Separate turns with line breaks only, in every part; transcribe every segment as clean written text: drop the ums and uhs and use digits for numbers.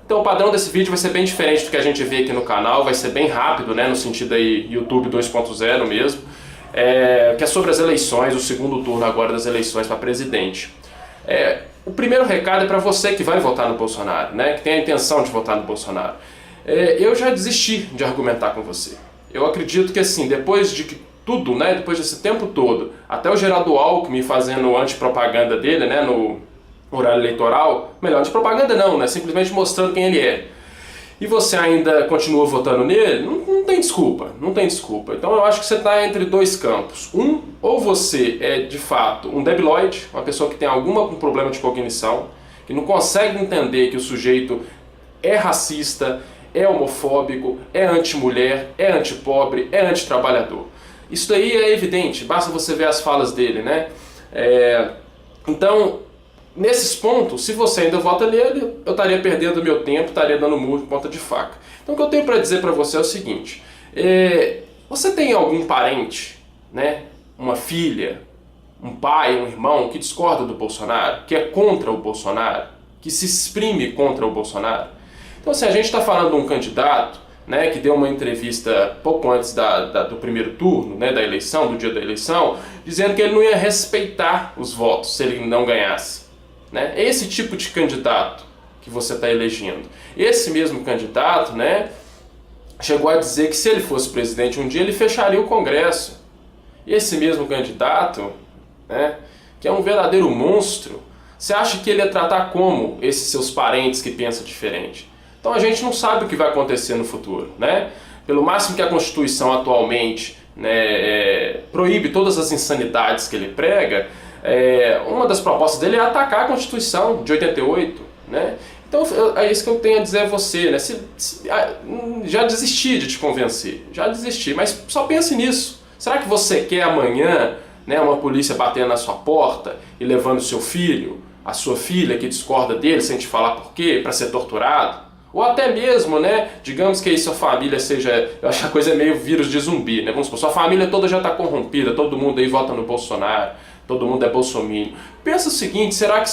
Então o padrão desse vídeo vai ser bem diferente do que a gente vê aqui no canal, vai ser bem rápido, né, no sentido aí YouTube 2.0 mesmo, que é sobre as eleições, o segundo turno agora das eleições para presidente. O primeiro recado é para você que vai votar no Bolsonaro, né, que tem a intenção de votar no Bolsonaro. Eu já desisti de argumentar com você. Eu acredito que assim, depois de tudo, né, depois desse tempo todo, até o Geraldo Alckmin fazendo antipropaganda dele, né, no horário eleitoral, melhor, antipropaganda não, né, simplesmente mostrando quem ele é, e você ainda continua votando nele, não tem desculpa, não tem desculpa. Então eu acho que você está entre dois campos. Ou você é de fato um debilóide, uma pessoa que tem algum problema de cognição, que não consegue entender que o sujeito é racista, é homofóbico, é anti-mulher, é anti-pobre, é anti-trabalhador. Isso daí é evidente, basta você ver as falas dele, né? Então, nesses pontos, se você ainda vota nele, eu estaria perdendo meu tempo, estaria dando murro com ponta de faca. Então o que eu tenho para dizer para você é o seguinte, você tem algum parente, né? Uma filha, um pai, um irmão que discorda do Bolsonaro, que é contra o Bolsonaro, que se exprime contra o Bolsonaro? Então assim, a gente está falando de um candidato, né, que deu uma entrevista pouco antes do primeiro turno, né, da eleição, do dia da eleição, dizendo que ele não ia respeitar os votos se ele não ganhasse. Né? É esse tipo de candidato que você está elegendo. Esse mesmo candidato, né, chegou a dizer que se ele fosse presidente um dia, ele fecharia o Congresso. Esse mesmo candidato, né, que é um verdadeiro monstro, você acha que ele ia tratar como esses seus parentes que pensam diferente? Então a gente não sabe o que vai acontecer no futuro, né? Pelo máximo que a Constituição atualmente, né, proíbe todas as insanidades que ele prega, uma das propostas dele é atacar a Constituição de 88, né? Então é isso que eu tenho a dizer a você, né? Já desisti de te convencer, já desisti, mas só pense nisso. Será que você quer amanhã, né, uma polícia batendo na sua porta e levando seu filho, a sua filha que discorda dele sem te falar por quê, para ser torturado? Ou até mesmo, né, digamos que aí sua família seja, eu acho que a coisa é meio vírus de zumbi, né? Vamos supor, sua família toda já está corrompida, todo mundo aí vota no Bolsonaro, todo mundo é bolsominion. Pensa o seguinte, será que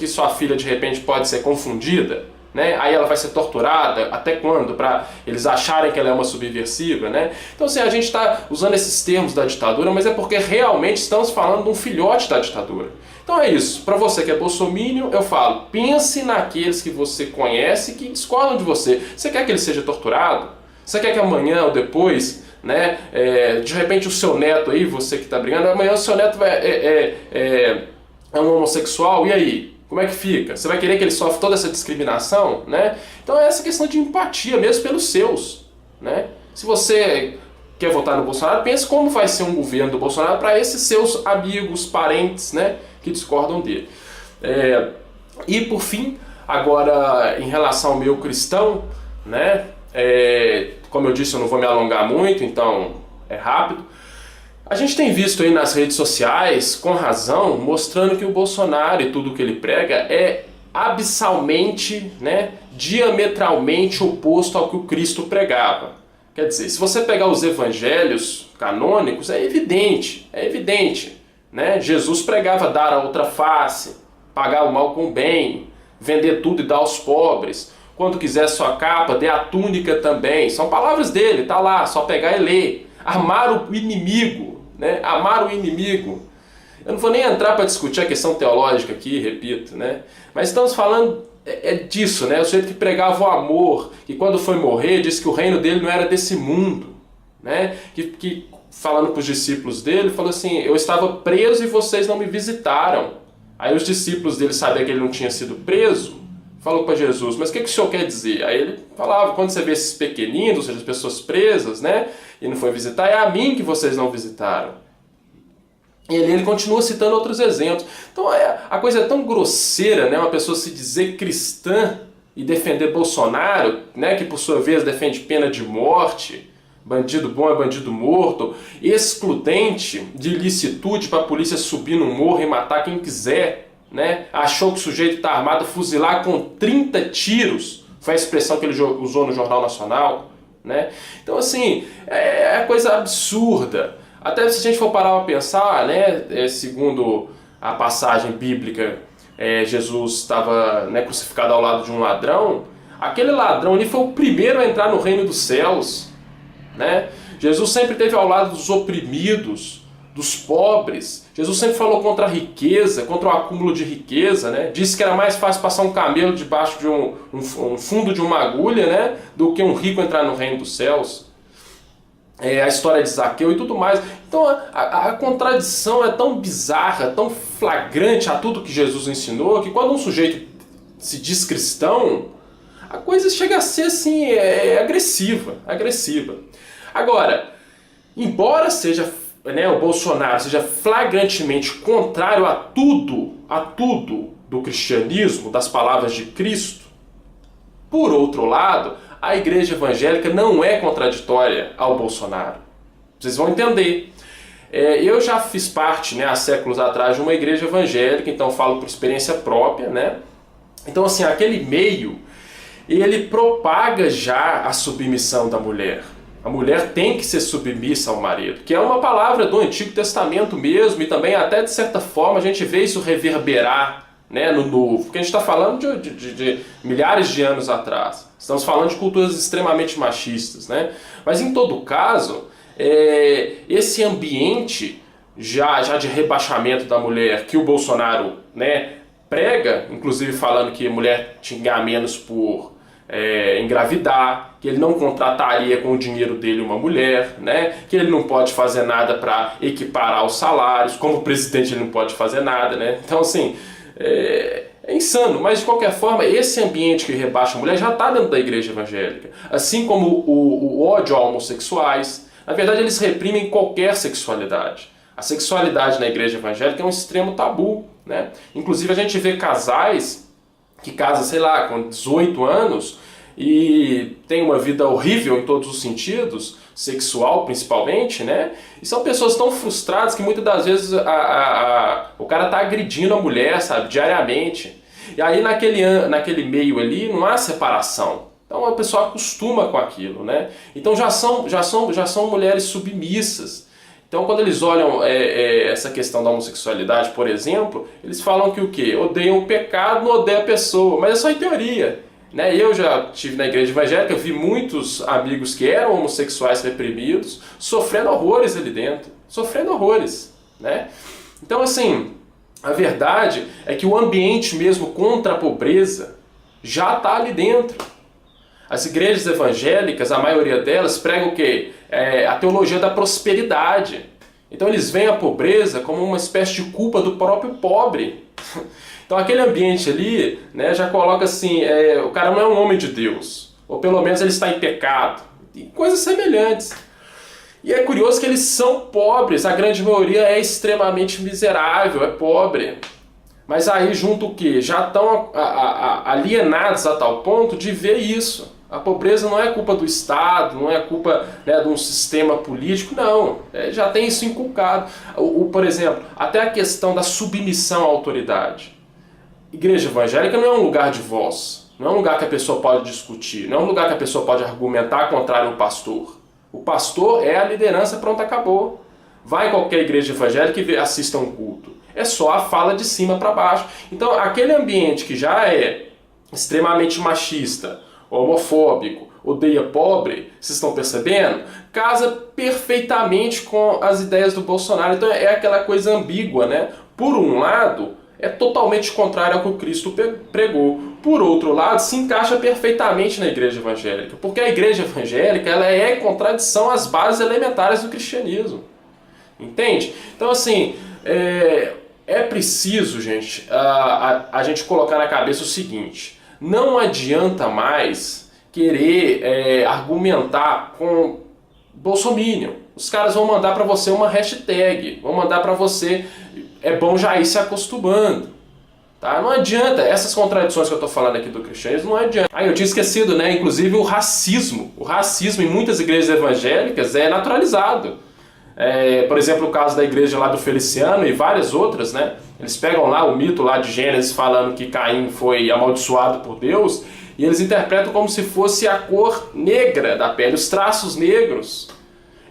sua filha de repente pode ser confundida? Né? Aí ela vai ser torturada, até quando? Para eles acharem que ela é uma subversiva, né? Então assim, a gente está usando esses termos da ditadura, mas é porque realmente estamos falando de um filhote da ditadura. Então é isso, para você que é bolsominion, eu falo, pense naqueles que você conhece e que discordam de você. Você quer que ele seja torturado? Você quer que amanhã ou depois, né, de repente o seu neto aí, você que está brigando, amanhã o seu neto é um homossexual, e aí? Como é que fica? Você vai querer que ele sofra toda essa discriminação, né? Então é essa questão de empatia mesmo pelos seus, né? Se você quer votar no Bolsonaro, pense como vai ser um governo do Bolsonaro para esses seus amigos, parentes, né, que discordam dele. E por fim, agora em relação ao meio cristão, né, como eu disse, eu não vou me alongar muito, então é rápido. A gente tem visto aí nas redes sociais, com razão, mostrando que o Bolsonaro e tudo que ele prega é abissalmente, né, diametralmente oposto ao que o Cristo pregava. Quer dizer, se você pegar os evangelhos canônicos, é evidente, né? Jesus pregava dar a outra face, pagar o mal com o bem, vender tudo e dar aos pobres. Quando quiser sua capa, dê a túnica também. São palavras dele, tá lá, só pegar e ler. Amar o inimigo, né? Amar o inimigo. Eu não vou nem entrar para discutir a questão teológica aqui, repito, né? Mas estamos falando disso, né? O sujeito que pregava o amor, que quando foi morrer disse que o reino dele não era desse mundo, né? Que falando para os discípulos dele, falou assim, eu estava preso e vocês não me visitaram. Aí os discípulos dele sabiam que ele não tinha sido preso, falou para Jesus, mas o que o senhor quer dizer? Aí ele falava, quando você vê esses pequeninos, ou seja, as pessoas presas, né? E não foi visitar, é a mim que vocês não visitaram. E ele continua citando outros exemplos. Então a coisa é tão grosseira, né? Uma pessoa se dizer cristã e defender Bolsonaro, né? Que por sua vez defende pena de morte, bandido bom é bandido morto, excludente de ilicitude para a polícia subir no morro e matar quem quiser, né? Achou que o sujeito está armado, fuzilar com 30 tiros, foi a expressão que ele usou no Jornal Nacional, né? Então assim, é coisa absurda. Até se a gente for parar para pensar, né, segundo a passagem bíblica, Jesus estava, né, crucificado ao lado de um ladrão. Aquele ladrão ali foi o primeiro a entrar no reino dos céus, né? Jesus sempre esteve ao lado dos oprimidos, dos pobres. Jesus sempre falou contra a riqueza, contra o acúmulo de riqueza, né? Disse que era mais fácil passar um camelo debaixo de um fundo de uma agulha, né? Do que um rico entrar no reino dos céus. A história de Zaqueu e tudo mais. Então a contradição é tão bizarra, tão flagrante a tudo que Jesus ensinou, que quando um sujeito se diz cristão, a coisa chega a ser assim, agressiva. Agora, embora seja, né, o Bolsonaro seja flagrantemente contrário a tudo do cristianismo, das palavras de Cristo, por outro lado, a igreja evangélica não é contraditória ao Bolsonaro. Vocês vão entender. Eu já fiz parte, né, há séculos atrás, de uma igreja evangélica, então falo por experiência própria, né? Então, assim, aquele meio, ele propaga já a submissão da mulher. A mulher tem que ser submissa ao marido, que é uma palavra do Antigo Testamento mesmo, e também até de certa forma a gente vê isso reverberar, né, no Novo, porque a gente está falando de milhares de anos atrás. Estamos falando de culturas extremamente machistas, né? Mas em todo caso, esse ambiente já de rebaixamento da mulher que o Bolsonaro, né, prega, inclusive falando que a mulher tinha que ganhar menos por engravidar, que ele não contrataria com o dinheiro dele uma mulher, né? Que ele não pode fazer nada para equiparar os salários, como presidente ele não pode fazer nada, né? Então, assim, é insano, mas de qualquer forma, esse ambiente que rebaixa a mulher já está dentro da igreja evangélica, assim como o ódio a homossexuais. Na verdade, eles reprimem qualquer sexualidade. A sexualidade na igreja evangélica é um extremo tabu, né? Inclusive a gente vê casais que casam, sei lá, com 18 anos e tem uma vida horrível em todos os sentidos, sexual principalmente, né? E são pessoas tão frustradas que muitas das vezes o cara tá agredindo a mulher, sabe, diariamente. E aí naquele meio ali não há separação. Então a pessoa acostuma com aquilo, né? Então já são mulheres submissas. Então quando eles olham essa questão da homossexualidade, por exemplo, eles falam que o quê? Odeiam o pecado, não odeiam a pessoa. Mas é só em teoria. Né? Eu já estive na igreja evangélica, vi muitos amigos que eram homossexuais reprimidos, sofrendo horrores ali dentro. Sofrendo horrores. Né? Então assim, a verdade é que o ambiente mesmo contra a pobreza já está ali dentro. As igrejas evangélicas, a maioria delas, pregam o quê? A teologia da prosperidade. Então eles veem a pobreza como uma espécie de culpa do próprio pobre. Então aquele ambiente ali, né, já coloca assim, o cara não é um homem de Deus. Ou pelo menos ele está em pecado. E coisas semelhantes. E é curioso que eles são pobres, a grande maioria é extremamente miserável, é pobre. Mas aí junto o quê? Já estão alienados a tal ponto de ver isso. A pobreza não é culpa do Estado, não é culpa, né, de um sistema político, não. Já tem isso inculcado. Por exemplo, até a questão da submissão à autoridade. Igreja evangélica não é um lugar de voz, não é um lugar que a pessoa pode discutir, não é um lugar que a pessoa pode argumentar contrário ao pastor. O pastor é a liderança, pronto, acabou. Vai em qualquer igreja evangélica e assista um culto. É só a fala de cima para baixo. Então, aquele ambiente que já é extremamente machista, homofóbico, odeia pobre, vocês estão percebendo? Casa perfeitamente com as ideias do Bolsonaro. Então é aquela coisa ambígua, né? Por um lado, é totalmente contrário ao que o Cristo pregou. Por outro lado, se encaixa perfeitamente na igreja evangélica. Porque a igreja evangélica ela é contradição às bases elementares do cristianismo. Entende? Então assim, é preciso, gente, a gente colocar na cabeça o seguinte: não adianta mais querer argumentar com bolsominion. Os caras vão mandar para você uma hashtag, vão mandar para você, é bom já ir se acostumando. Tá? Não adianta, essas contradições que eu estou falando aqui do cristianismo, não adianta. Eu tinha esquecido, né? Inclusive o racismo. O racismo em muitas igrejas evangélicas é naturalizado. Por exemplo, o caso da igreja lá do Feliciano e várias outras, né? Eles pegam lá o mito lá de Gênesis falando que Caim foi amaldiçoado por Deus e eles interpretam como se fosse a cor negra da pele, os traços negros.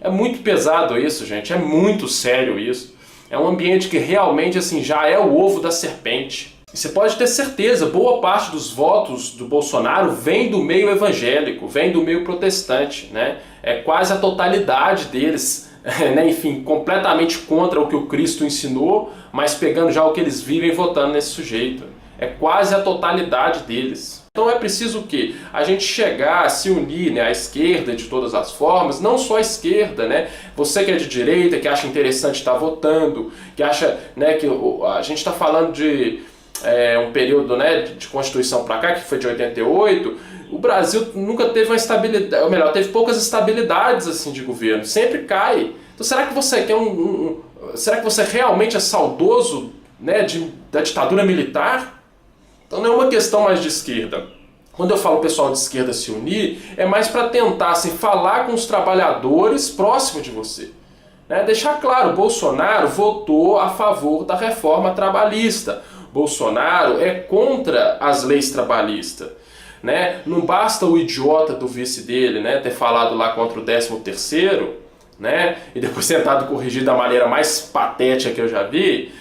É muito pesado isso, gente, é muito sério isso. É um ambiente que realmente assim, já é o ovo da serpente. Você pode ter certeza, boa parte dos votos do Bolsonaro vem do meio evangélico, vem do meio protestante, né? É quase a totalidade deles, né? Enfim, completamente contra o que o Cristo ensinou, mas pegando já o que eles vivem votando nesse sujeito. É quase a totalidade deles. Então é preciso o quê? A gente chegar a se unir, né, à esquerda de todas as formas, não só a esquerda, né? Você que é de direita, que acha interessante estar votando, que acha, né, que a gente está falando de um período, né, de Constituição para cá, que foi de 88, o Brasil nunca teve uma estabilidade, ou melhor, teve poucas estabilidades assim de governo, sempre cai. Então será que você quer será que você realmente é saudoso, né, da ditadura militar? Então não é uma questão mais de esquerda. Quando eu falo pessoal de esquerda se unir, é mais para tentar assim, falar com os trabalhadores próximos de você. Né? Deixar claro, Bolsonaro votou a favor da reforma trabalhista. Bolsonaro é contra as leis trabalhistas. Né? Não basta o idiota do vice dele, né, ter falado lá contra o 13º, né, e depois tentado corrigir da maneira mais patética que eu já vi.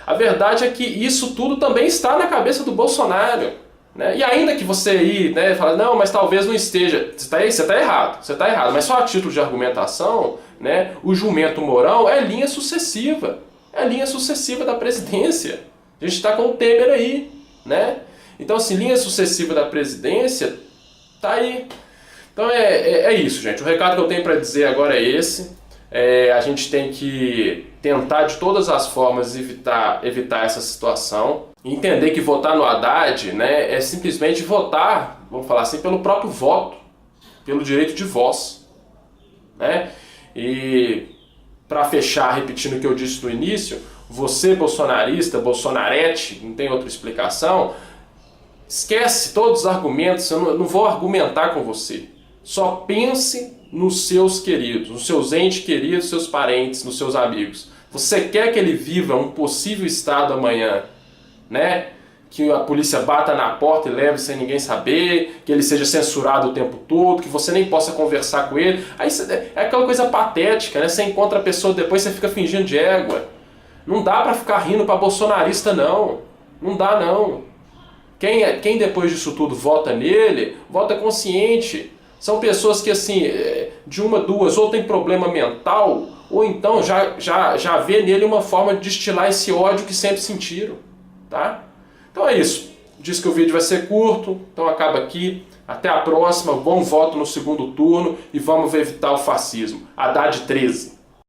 A verdade é que isso tudo também está na cabeça do Bolsonaro, né? E ainda que você aí, né, fala, não, mas talvez não esteja, você está errado, mas só a título de argumentação, né, o jumento Mourão é linha sucessiva da presidência. A gente está com o Temer aí, né? Então, assim, linha sucessiva da presidência tá aí. Então é isso, gente. O recado que eu tenho para dizer agora é esse. A gente tem que tentar de todas as formas evitar essa situação. Entender que votar no Haddad, né, é simplesmente votar, vamos falar assim, pelo próprio voto, pelo direito de voz. Né? E para fechar, repetindo o que eu disse no início, você bolsonarista, bolsonarete, não tem outra explicação, esquece todos os argumentos, eu não vou argumentar com você. Só pense nos seus queridos, nos seus entes queridos, seus parentes, nos seus amigos. Você quer que ele viva um possível estado amanhã, né? Que a polícia bata na porta e leve sem ninguém saber, que ele seja censurado o tempo todo, que você nem possa conversar com ele. Aí é aquela coisa patética, né? Você encontra a pessoa depois você fica fingindo de égua. Não dá pra ficar rindo pra bolsonarista, não. Não dá, não. Quem depois disso tudo vota nele, vota consciente. São pessoas que, assim, de uma, duas, ou tem problema mental, ou então já vê nele uma forma de destilar esse ódio que sempre sentiram, tá? Então é isso. Diz que o vídeo vai ser curto, então acaba aqui. Até a próxima, bom voto no segundo turno e vamos evitar o fascismo. Haddad 13.